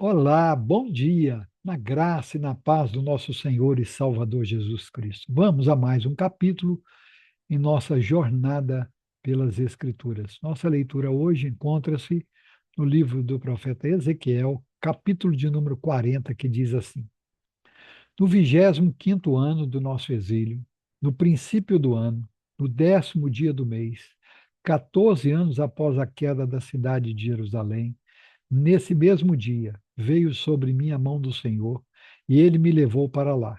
Olá, bom dia, na graça e na paz do nosso Senhor e Salvador Jesus Cristo. Vamos a mais um capítulo em nossa jornada pelas Escrituras. Nossa leitura hoje encontra-se no livro do profeta Ezequiel, capítulo de número 40, que diz assim: No 25º ano do nosso exílio, no princípio do ano, no 10º dia do mês, 14 anos após a queda da cidade de Jerusalém, nesse mesmo dia, veio sobre mim a mão do Senhor, e ele me levou para lá.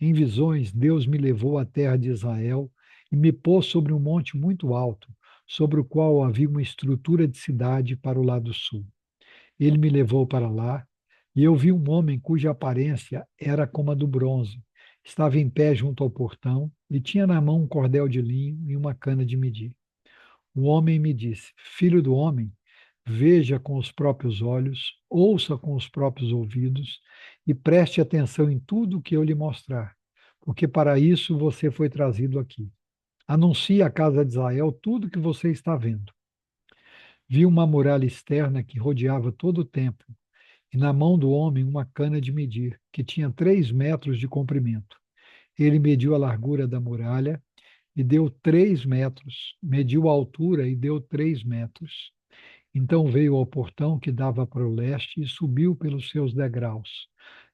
Em visões, Deus me levou à terra de Israel e me pôs sobre um monte muito alto, sobre o qual havia uma estrutura de cidade para o lado sul. Ele me levou para lá, e eu vi um homem cuja aparência era como a do bronze. Estava em pé junto ao portão e tinha na mão um cordel de linho e uma cana de medir. O homem me disse: Filho do homem, veja com os próprios olhos, ouça com os próprios ouvidos e preste atenção em tudo o que eu lhe mostrar, porque para isso você foi trazido aqui. Anuncie à casa de Israel tudo o que você está vendo. Vi uma muralha externa que rodeava todo o templo, e na mão do homem uma cana de medir, que tinha 3 metros de comprimento. Ele mediu a largura da muralha e deu 3 metros, mediu a altura e deu 3 metros. Então veio ao portão que dava para o leste e subiu pelos seus degraus.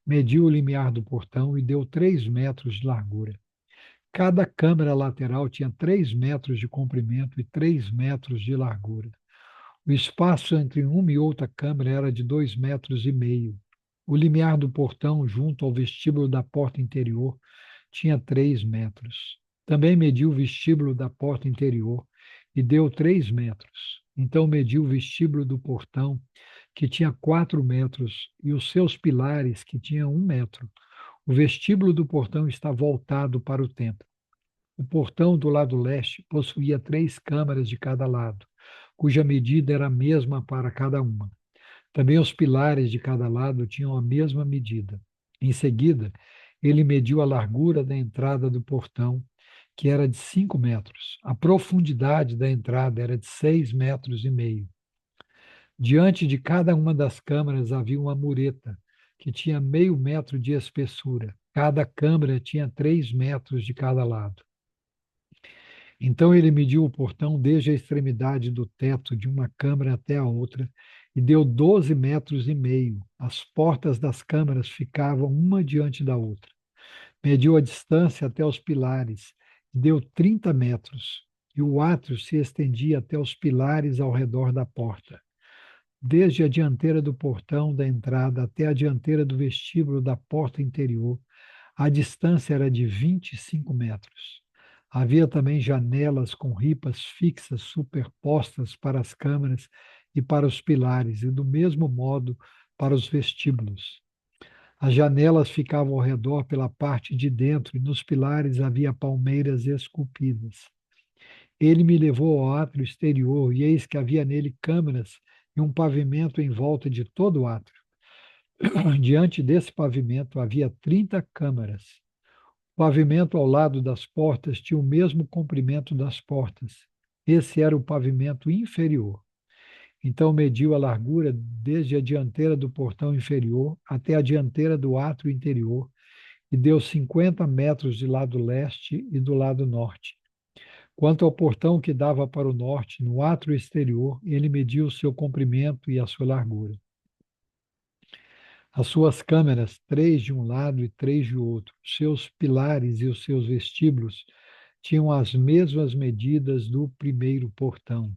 Mediu o limiar do portão e deu 3 metros de largura. Cada câmara lateral tinha 3 metros de comprimento e 3 metros de largura. O espaço entre uma e outra câmara era de 2 metros e meio. O limiar do portão, junto ao vestíbulo da porta interior, tinha 3 metros. Também mediu o vestíbulo da porta interior e deu 3 metros. Então mediu o vestíbulo do portão, que tinha 4 metros, e os seus pilares, que tinham 1 metro. O vestíbulo do portão está voltado para o templo. O portão do lado leste possuía 3 câmaras de cada lado, cuja medida era a mesma para cada uma. Também os pilares de cada lado tinham a mesma medida. Em seguida, ele mediu a largura da entrada do portão, que era de 5 metros. A profundidade da entrada era de 6 metros e meio. Diante de cada uma das câmaras havia uma mureta, que tinha meio metro de espessura. Cada câmara tinha 3 metros de cada lado. Então ele mediu o portão desde a extremidade do teto de uma câmara até a outra e deu 12 metros e meio. As portas das câmaras ficavam uma diante da outra. Mediu a distância até os pilares e deu 30 metros. E o átrio se estendia até os pilares ao redor da porta. Desde a dianteira do portão da entrada até a dianteira do vestíbulo da porta interior, a distância era de 25 metros. Havia também janelas com ripas fixas superpostas para as câmaras e para os pilares, e do mesmo modo para os vestíbulos. As janelas ficavam ao redor pela parte de dentro, e nos pilares havia palmeiras esculpidas. Ele me levou ao átrio exterior, e eis que havia nele câmaras e um pavimento em volta de todo o átrio. Diante desse pavimento havia 30 câmaras. O pavimento ao lado das portas tinha o mesmo comprimento das portas. Esse era o pavimento inferior. Então mediu a largura desde a dianteira do portão inferior até a dianteira do átrio interior e deu 50 metros de lado leste e do lado norte. Quanto ao portão que dava para o norte, no átrio exterior, ele mediu o seu comprimento e a sua largura. As suas câmeras, 3 de um lado e 3 de outro, seus pilares e os seus vestíbulos tinham as mesmas medidas do primeiro portão,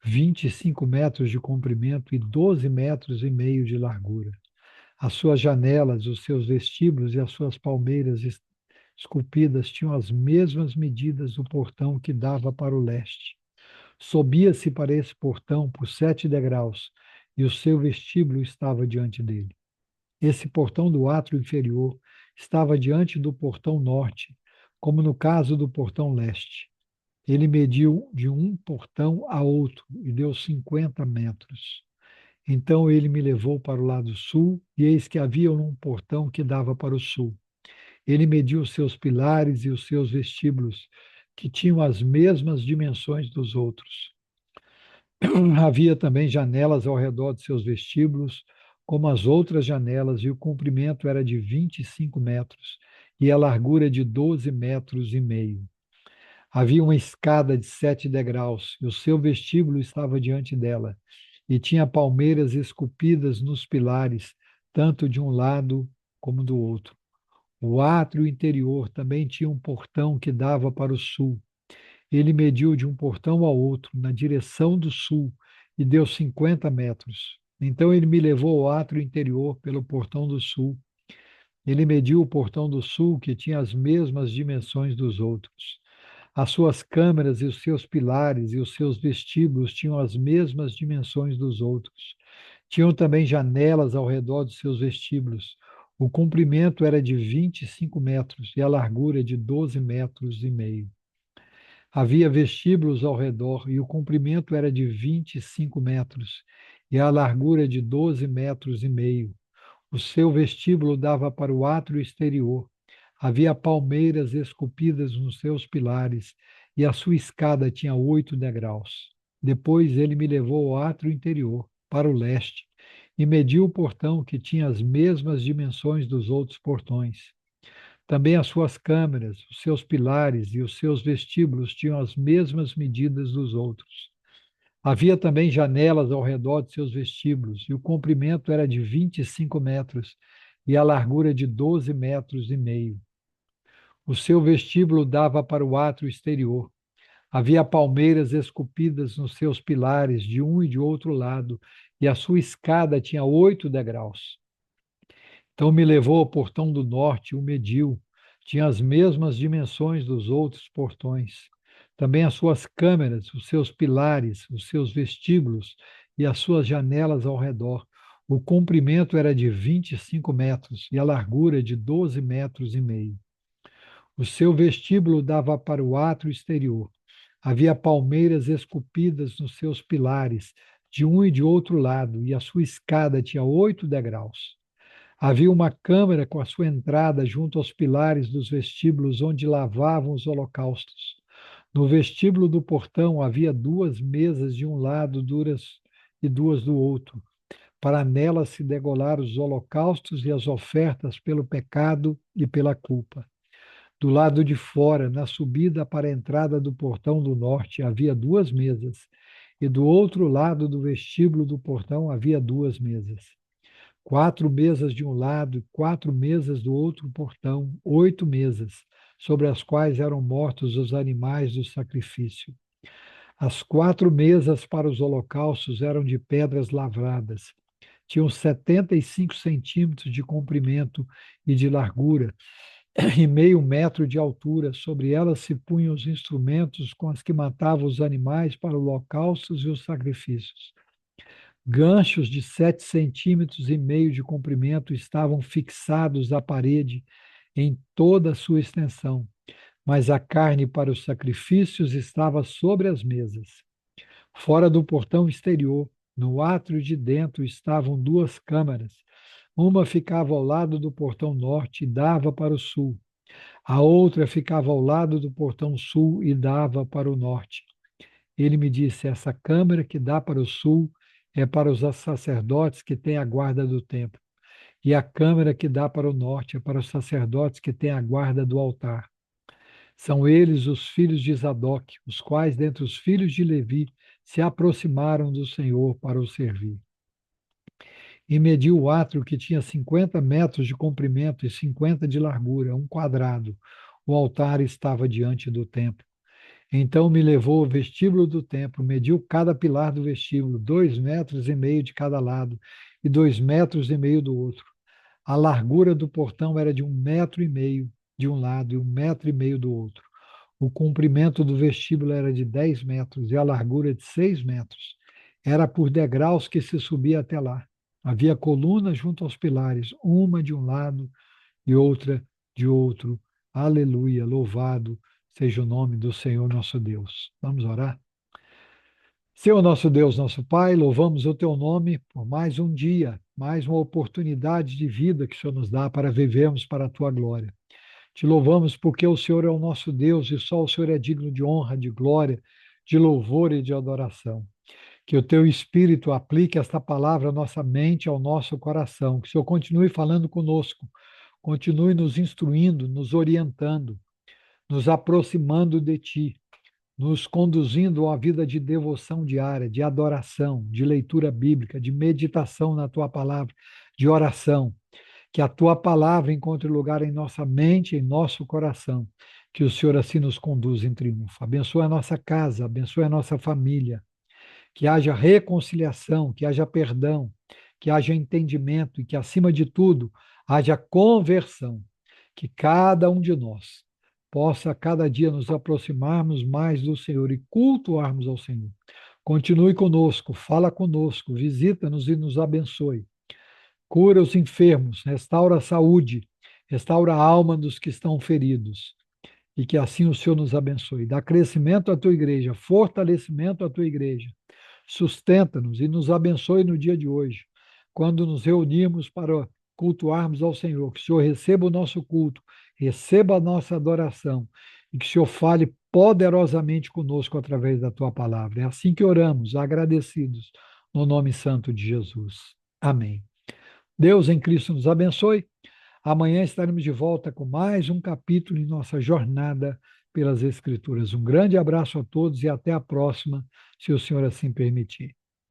25 metros de comprimento e 12 metros e meio de largura. As suas janelas, os seus vestíbulos e as suas palmeiras esculpidas tinham as mesmas medidas do portão que dava para o leste. Subia-se para esse portão por 7 degraus, e o seu vestíbulo estava diante dele. Esse portão do átrio inferior estava diante do portão norte, como no caso do portão leste. Ele mediu de um portão a outro e deu 50 metros. Então ele me levou para o lado sul, e eis que havia um portão que dava para o sul. Ele mediu os seus pilares e os seus vestíbulos, que tinham as mesmas dimensões dos outros. Havia também janelas ao redor de seus vestíbulos, como as outras janelas, e o comprimento era de 25 metros, e a largura de 12 metros e meio. Havia uma escada de 7 degraus, e o seu vestíbulo estava diante dela, e tinha palmeiras esculpidas nos pilares, tanto de um lado como do outro. O átrio interior também tinha um portão que dava para o sul. Ele mediu de um portão ao outro, na direção do sul, e deu 50 metros. Então ele me levou ao átrio interior pelo portão do sul. Ele mediu o portão do sul, que tinha as mesmas dimensões dos outros. As suas câmaras e os seus pilares e os seus vestíbulos tinham as mesmas dimensões dos outros. Tinham também janelas ao redor dos seus vestíbulos. O comprimento era de 25 metros e a largura de 12 metros e meio. Havia vestíbulos ao redor e o comprimento era de 25 metros e a largura de 12 metros e meio. O seu vestíbulo dava para o átrio exterior. Havia palmeiras esculpidas nos seus pilares e a sua escada tinha 8 degraus. Depois ele me levou ao átrio interior, para o leste, e mediu o portão que tinha as mesmas dimensões dos outros portões. Também as suas câmeras, os seus pilares e os seus vestíbulos tinham as mesmas medidas dos outros. Havia também janelas ao redor de seus vestíbulos, e o comprimento era de 25 metros e a largura de 12 metros e meio. O seu vestíbulo dava para o átrio exterior. Havia palmeiras esculpidas nos seus pilares, de um e de outro lado, e a sua escada tinha 8 degraus. Então me levou ao portão do norte e o mediu. Tinha as mesmas dimensões dos outros portões. Também as suas câmeras, os seus pilares, os seus vestíbulos e as suas janelas ao redor. O comprimento era de 25 metros e a largura de 12 metros e meio. O seu vestíbulo dava para o átrio exterior. Havia palmeiras esculpidas nos seus pilares, de um e de outro lado, e a sua escada tinha 8 degraus. Havia uma câmara com a sua entrada junto aos pilares dos vestíbulos onde lavavam os holocaustos. No vestíbulo do portão havia 2 mesas de um lado, duras e duas do outro, para nelas se degolar os holocaustos e as ofertas pelo pecado e pela culpa. Do lado de fora, na subida para a entrada do portão do norte, havia 2 mesas, e do outro lado do vestíbulo do portão havia 2 mesas. 4 mesas de um lado e 4 mesas do outro portão, 8 mesas, sobre as quais eram mortos os animais do sacrifício. As 4 mesas para os holocaustos eram de pedras lavradas. Tinham 75 centímetros de comprimento e de largura, e meio metro de altura. Sobre elas se punham os instrumentos com os que matavam os animais para os holocaustos e os sacrifícios. Ganchos de 7,5 centímetros de comprimento estavam fixados à parede em toda a sua extensão, mas a carne para os sacrifícios estava sobre as mesas. Fora do portão exterior, no átrio de dentro, estavam 2 câmaras. Uma ficava ao lado do portão norte e dava para o sul. A outra ficava ao lado do portão sul e dava para o norte. Ele me disse: essa câmara que dá para o sul é para os sacerdotes que têm a guarda do templo, e a câmara que dá para o norte é para os sacerdotes que têm a guarda do altar. São eles os filhos de Zadok, os quais, dentre os filhos de Levi, se aproximaram do Senhor para o servir. E mediu o átrio, que tinha 50 metros de comprimento e 50 de largura, um quadrado. O altar estava diante do templo. Então me levou ao vestíbulo do templo, mediu cada pilar do vestíbulo, 2,5 metros de cada lado e 2,5 metros do outro. A largura do portão era de 1,5 metro de um lado e 1,5 metro do outro. O comprimento do vestíbulo era de 10 metros e a largura de 6 metros. Era por degraus que se subia até lá. Havia colunas junto aos pilares, uma de um lado e outra de outro. Aleluia, louvado seja o nome do Senhor nosso Deus. Vamos orar? Senhor nosso Deus, nosso Pai, louvamos o teu nome por mais um dia, mais uma oportunidade de vida que o Senhor nos dá para vivermos para a tua glória. Te louvamos porque o Senhor é o nosso Deus e só o Senhor é digno de honra, de glória, de louvor e de adoração. Que o teu Espírito aplique esta palavra à nossa mente, ao nosso coração. Que o Senhor continue falando conosco, continue nos instruindo, nos orientando, nos aproximando de Ti, nos conduzindo a uma vida de devoção diária, de adoração, de leitura bíblica, de meditação na Tua palavra, de oração. Que a Tua palavra encontre lugar em nossa mente, em nosso coração. Que o Senhor assim nos conduza em triunfo. Abençoa a nossa casa, abençoa a nossa família. Que haja reconciliação, que haja perdão, que haja entendimento e que, acima de tudo, haja conversão. Que cada um de nós possa, a cada dia, nos aproximarmos mais do Senhor e cultuarmos ao Senhor. Continue conosco, fala conosco, visita-nos e nos abençoe. Cura os enfermos, restaura a saúde, restaura a alma dos que estão feridos. E que assim o Senhor nos abençoe. Dá crescimento à tua igreja, fortalecimento à tua igreja. Sustenta-nos e nos abençoe no dia de hoje, quando nos reunirmos para cultuarmos ao Senhor. Que o Senhor receba o nosso culto, receba a nossa adoração e que o Senhor fale poderosamente conosco através da tua palavra. É assim que oramos, agradecidos, no nome santo de Jesus. Amém. Deus em Cristo nos abençoe. Amanhã estaremos de volta com mais um capítulo em nossa jornada pelas Escrituras. Um grande abraço a todos e até a próxima, se o Senhor assim permitir.